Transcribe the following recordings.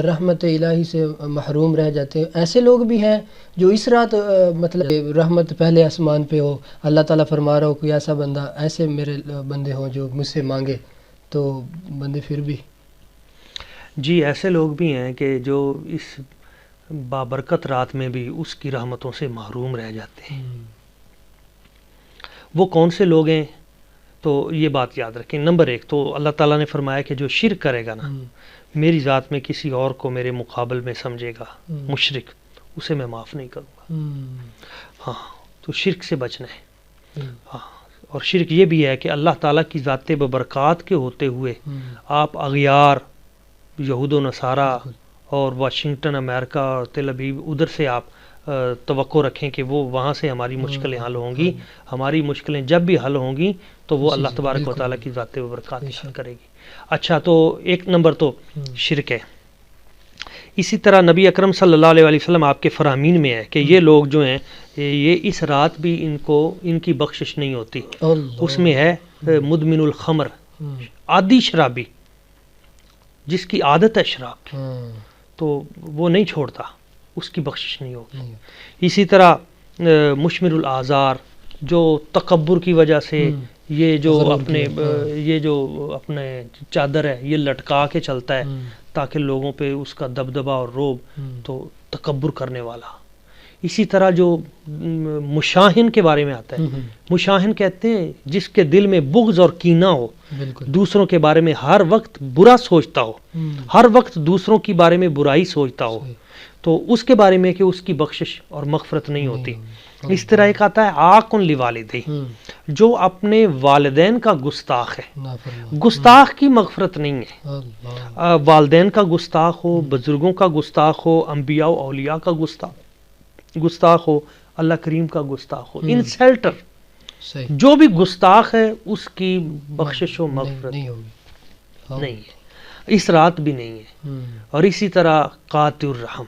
رحمت الہی سے محروم رہ جاتے ہیں. ایسے لوگ بھی ہیں جو اس رات مطلب رحمت پہلے آسمان پہ ہو، اللہ تعالیٰ فرما رہا ہو کوئی ایسا بندہ، ایسے میرے بندے ہوں جو مجھ سے مانگے، تو بندے پھر بھی. جی ایسے لوگ بھی ہیں کہ جو اس بابرکت رات میں بھی اس کی رحمتوں سے محروم رہ جاتے ہیں. وہ کون سے لوگ ہیں؟ تو یہ بات یاد رکھیں. نمبر 1 تو اللہ تعالیٰ نے فرمایا کہ جو شرک کرے گا نا، میری ذات میں کسی اور کو میرے مقابل میں سمجھے گا مشرک، اسے میں معاف نہیں کروں گا. ہاں تو شرک سے بچنا ہے. ہاں اور شرک یہ بھی ہے کہ اللہ تعالیٰ کی ذات ببرکات کے ہوتے ہوئے آپ اغیار یہود و نصارہ اور واشنگٹن امریکہ اور تل ابیب ادھر سے آپ توقع رکھیں کہ وہ وہاں سے ہماری مشکلیں حل ہوں گی. ہماری مشکلیں جب بھی حل ہوں گی تو وہ اللہ تبارک و تعالیٰ کی ذات ببرکات حل کرے گی. اچھا تو 1 نمبر تو شرک ہے. اسی طرح نبی اکرم صلی اللہ علیہ وسلم آپ کے فرامین میں ہے کہ یہ لوگ جو ہیں یہ اس رات بھی ان کی بخشش نہیں ہوتی. اس میں ہے مدمن الخمر، عادی شرابی جس کی عادت ہے شراب کی، تو وہ نہیں چھوڑتا، اس کی بخشش نہیں ہوگی. اسی طرح مشمر الاعذار، جو تکبر کی وجہ سے یہ جو اپنے چادر ہے یہ لٹکا کے چلتا ہے تاکہ لوگوں پہ اس کا دبدبہ اور روب، تو تکبر کرنے والا. اسی طرح جو مشاہن کے بارے میں آتا ہے، مشاہن کہتے ہیں جس کے دل میں بغض اور کینہ ہو، دوسروں کے بارے میں ہر وقت برا سوچتا ہو، ہر وقت دوسروں کے بارے میں برائی سوچتا ہو، تو اس کے بارے میں کہ اس کی بخشش اور مغفرت نہیں ہوتی. اس طرح ایک آتا ہے عاقن لوالدیہ، جو اپنے والدین کا گستاخ ہے. گستاخ کی مغفرت نہیں ہے. والدین کا گستاخ ہو، بزرگوں کا گستاخ ہو، انبیاء و اولیاء کا گستاخ ہو، اللہ کریم کا گستاخ ہو، انسلٹر جو بھی گستاخ ہے اس کی بخشش و مغفرت نہیں ہے، اس رات بھی نہیں ہے. اور اسی طرح قاطع الرحم،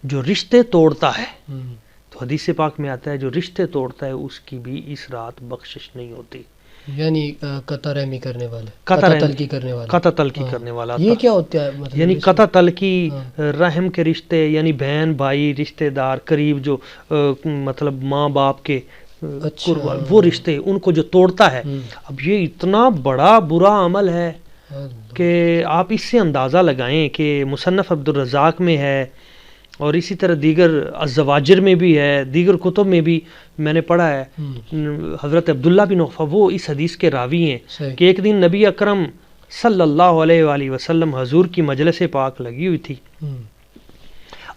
جو رشتے توڑتا ہے، تو حدیث پاک میں آتا ہے جو رشتے توڑتا ہے اس کی بھی اس رات بخشش نہیں ہوتی. یعنی قطع رحمی کرنے والے، قطع تلقی کرنے والے، قطع تلقی کرنے والا. یہ کیا ہوتا ہے مطلب؟ یعنی قطع تلقی رحم کے رشتے، یعنی بہن بھائی رشتے دار قریب جو مطلب ماں باپ کے وہ رشتے، ان کو جو توڑتا ہے. اب یہ اتنا بڑا برا عمل ہے کہ آپ اس سے اندازہ لگائیں کہ مصنف عبد الرزاق میں ہے اور اسی طرح دیگر الزواجر میں بھی ہے، دیگر کتب میں بھی میں نے پڑھا ہے. حضرت عبداللہ بن عوف وہ اس حدیث کے راوی ہیں کہ ایک دن نبی اکرم صلی اللہ علیہ وآلہ وسلم حضور کی مجلس پاک لگی ہوئی تھی.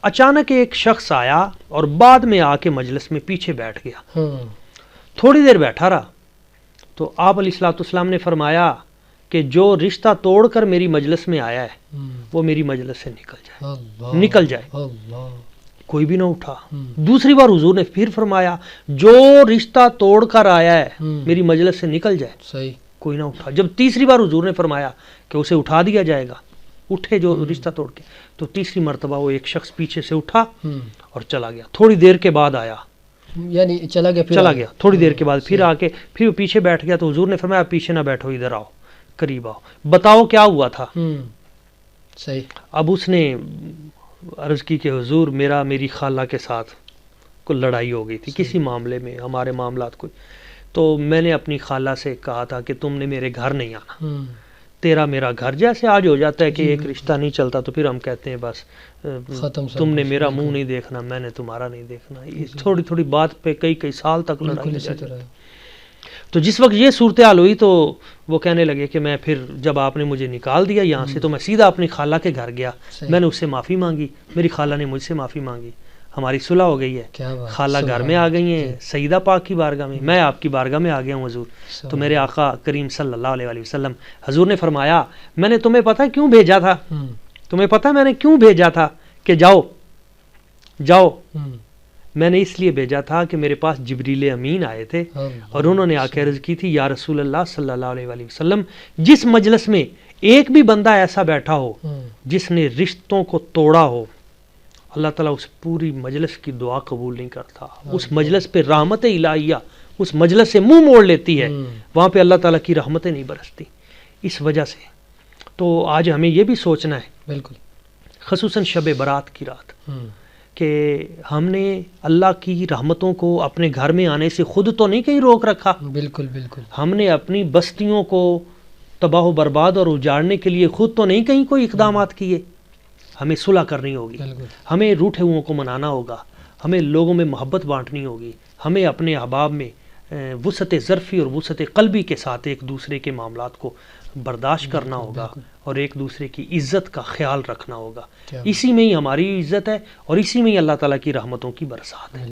اچانک ایک شخص آیا اور بعد میں آ کے مجلس میں پیچھے بیٹھ گیا. تھوڑی دیر بیٹھا رہا تو آپ علیہ الصلوۃ والسلام نے فرمایا کہ جو رشتہ توڑ کر میری مجلس میں آیا ہے وہ میری مجلس سے نکل جائے. کوئی بھی نہ اٹھا. دوسری بار حضور نے پھر فرمایا جو رشتہ توڑ کر آیا ہے میری مجلس سے نکل جائے. کوئی نہ اٹھا. جب تیسری بار حضور نے فرمایا کہ اسے اٹھا دیا جائے گا، اٹھے جو رشتہ توڑ کے، تو تیسری مرتبہ وہ ایک شخص پیچھے سے اٹھا اور چلا گیا. تھوڑی دیر کے بعد آیا، یعنی چلا گیا. تھوڑی دیر کے بعد پھر آ کے پھر پیچھے بیٹھ گیا. تو حضور نے فرمایا پیچھے نہ بیٹھو، ادھر آؤ، قریب آؤ، بتاؤ کیا ہوا تھا. اب اس نے عرض کی کہ حضور میری خالہ کے ساتھ کوئی لڑائی ہو گئی تھی کسی معاملے میں، ہمارے معاملات کوئی، تو میں نے اپنی خالہ سے کہا تھا کہ تم نے میرے گھر نہیں آنا. تیرا میرا گھر جیسے آج ہو جاتا ہے کہ ایک رشتہ نہیں چلتا تو پھر ہم کہتے ہیں بس تم نے میرا منہ نہیں دیکھنا، میں نے تمہارا نہیں دیکھنا. تھوڑی تھوڑی بات پہ کئی سال تک لڑائی جاتی. تو جس وقت یہ صورتحال ہوئی تو وہ کہنے لگے کہ میں پھر جب آپ نے مجھے نکال دیا یہاں سے تو میں سیدھا اپنی خالہ کے گھر گیا. میں نے اس سے معافی مانگی، میری خالہ نے مجھ سے معافی مانگی، ہماری صلح ہو گئی ہے. خالہ گھر میں آ گئی ہیں سیدہ پاک کی بارگاہ میں آپ کی بارگاہ میں آ گیا ہوں حضور. تو میرے آقا کریم صلی اللہ علیہ وسلم حضور نے فرمایا میں نے تمہیں پتہ کیوں بھیجا تھا؟ تمہیں پتہ میں نے کیوں بھیجا تھا کہ جاؤ؟ میں نے اس لیے بھیجا تھا کہ میرے پاس جبریل امین آئے تھے اور انہوں نے آ کے عرض کی تھی یا رسول اللہ صلی اللہ علیہ وسلم، جس مجلس میں ایک بھی بندہ ایسا بیٹھا ہو جس نے رشتوں کو توڑا ہو، اللہ تعالیٰ اس پوری مجلس کی دعا قبول نہیں کرتا. اس مجلس پہ رحمت الہیہ اس مجلس سے منہ موڑ لیتی ہے، وہاں پہ اللہ تعالیٰ کی رحمتیں نہیں برستی. اس وجہ سے تو آج ہمیں یہ بھی سوچنا ہے، بالکل خصوصاً شب برات کی رات، کہ ہم نے اللہ کی رحمتوں کو اپنے گھر میں آنے سے خود تو نہیں کہیں روک رکھا، بالکل بالکل، ہم نے اپنی بستیوں کو تباہ و برباد اور اجاڑنے کے لیے خود تو نہیں کہیں کوئی اقدامات کیے. ہمیں صلح کرنی ہوگی، ہمیں روٹھے ہوئوں کو منانا ہوگا، ہمیں لوگوں میں محبت بانٹنی ہوگی، ہمیں اپنے احباب میں وسعت ظرفی اور وسعت قلبی کے ساتھ ایک دوسرے کے معاملات کو برداشت کرنا ہوگا اور ایک دوسرے کی عزت کا خیال رکھنا ہوگا. اسی میں ہی ہماری عزت ہے اور اسی میں ہی اللہ تعالیٰ کی رحمتوں کی برسات ہے.